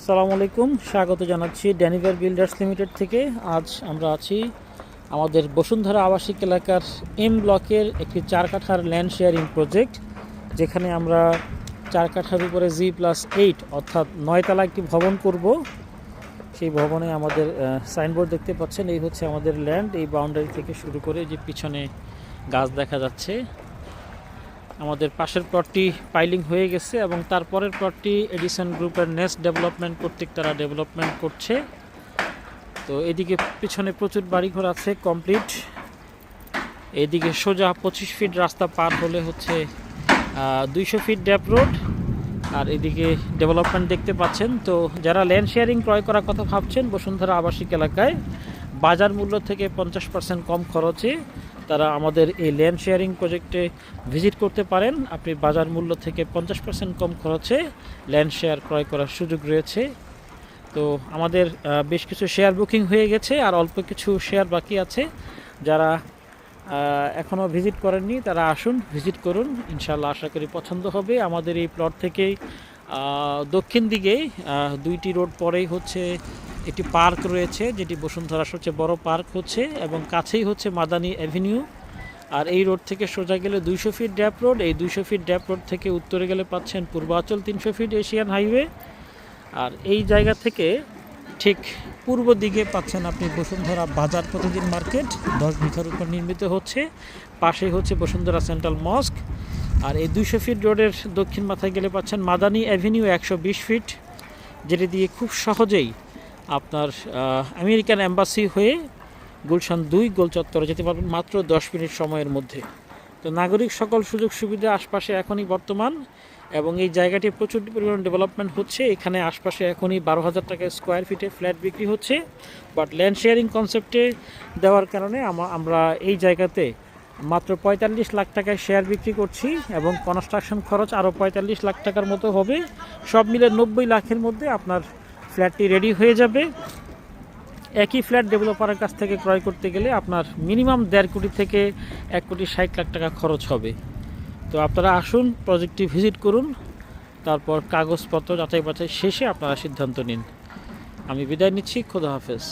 আসসালামু আলাইকুম, স্বাগত জানাচ্ছি ড্যানিভার বিল্ডার্স লিমিটেড থেকে। আজ আমরা আছি আমাদের বসুন্ধরা আবাসিক এলাকার এম ব্লকের একটি 4 কাঠার ল্যান্ড শেয়ারিং প্রজেক্ট, যেখানে আমরা 4 কাঠার উপরে G+8 অর্থাৎ 9 তলা একটি ভবন করব। সেই ভবনে আমাদের সাইনবোর্ড দেখতে পাচ্ছেন, এই হচ্ছে আমাদের ল্যান্ড। এই বাউন্ডারি থেকে শুরু করে যে পিছনে গাছ দেখা যাচ্ছে, আমাদের পাশের প্লটটি পাইলিং হয়ে গেছে এবং তারপরের প্লটটি এডিসন গ্রুপের নেক্সট ডেভেলপমেন্ট কর্তৃক তারা ডেভেলপমেন্ট করছে। তো এদিকে পিছনে প্রচুর বাড়িঘর আছে কমপ্লিট। এদিকে সোজা 25 ফিট রাস্তা পার হলে হচ্ছে 200 ফিট ড্যাপ রোড। আর এদিকে ডেভেলপমেন্ট দেখতে পাচ্ছেন। তো যারা ল্যান্ড শেয়ারিং ক্রয় করার কথা ভাবছেন বসুন্ধরা আবাসিক এলাকায় বাজার মূল্য থেকে 50% কম খরচে তারা আমাদের এই ল্যান্ড শেয়ারিং প্রজেক্টে ভিজিট করতে পারেন। আপনি বাজার মূল্য থেকে 50% কম খরচে ল্যান্ড শেয়ার ক্রয় করার সুযোগ রয়েছে। তো আমাদের বেশ কিছু শেয়ার বুকিং হয়ে গেছে, আর অল্প কিছু শেয়ার বাকি আছে। যারা এখনও ভিজিট করেননি তারা আসুন, ভিজিট করুন, ইনশাল্লাহ আশা করি পছন্দ হবে। আমাদের এই প্লট থেকেই দক্ষিণ দিকে 2টি রোড পরেই হচ্ছে একটি পার্ক রয়েছে, যেটি বসুন্ধরার সবচেয়ে বড় পার্ক হচ্ছে, এবং কাছেই হচ্ছে মাদানী অ্যাভিনিউ। আর এই রোড থেকে সোজা গেলে 200 ফিট ড্যাপ রোড। এই 200 ফিট ড্যাপ রোড থেকে উত্তরে গেলে পাচ্ছেন পূর্বাচল 300 ফিট এশিয়ান হাইওয়ে। আর এই জায়গা থেকে ঠিক পূর্ব দিকে পাচ্ছেন আপনি বসুন্ধরা বাজার প্রতিদিন মার্কেট, 10 বিঘার উপর নির্মিত হচ্ছে। পাশেই হচ্ছে বসুন্ধরা সেন্ট্রাল মস্ক। আর এই 200 ফিট রোডের দক্ষিণ মাথায় গেলে পাচ্ছেন মাদানী অ্যাভিনিউ 120 ফিট, যেটি দিয়ে খুব সহজেই আপনার আমেরিকান এম্বাসি হয়ে গুলশান 2 গোল চত্বরে যেতে পারবেন মাত্র 10 মিনিট সময়ের মধ্যে। তো নাগরিক সকল সুযোগ সুবিধা আশপাশে এখনই বর্তমান, এবং এই জায়গাটি প্রচুর পরিমাণ ডেভেলপমেন্ট হচ্ছে। এখানে আশপাশে এখনই 12,000 টাকা স্কোয়ার ফিটে ফ্ল্যাট বিক্রি হচ্ছে, বাট ল্যান্ড শেয়ারিং কনসেপ্টে দেওয়ার কারণে আমরা এই জায়গাতে মাত্র 45 লাখ টাকায় শেয়ার বিক্রি করছি, এবং কনস্ট্রাকশন খরচ আরও 45 লাখ টাকার মতো হবে। সব মিলে 90 লাখের মধ্যে আপনার ফ্ল্যাটটি রেডি হয়ে যাবে। একই ফ্ল্যাট ডেভেলপারের কাছ থেকে ক্রয় করতে গেলে আপনার মিনিমাম 1.5 কোটি থেকে 1,60,00,000 টাকা খরচ হবে। তো আপনারা আসুন, প্রজেক্টটি ভিজিট করুন, তারপর কাগজপত্র যাচাই বাছাই শেষে আপনারা সিদ্ধান্ত নিন। আমি বিদায় নিচ্ছি, খোদা হাফেজ।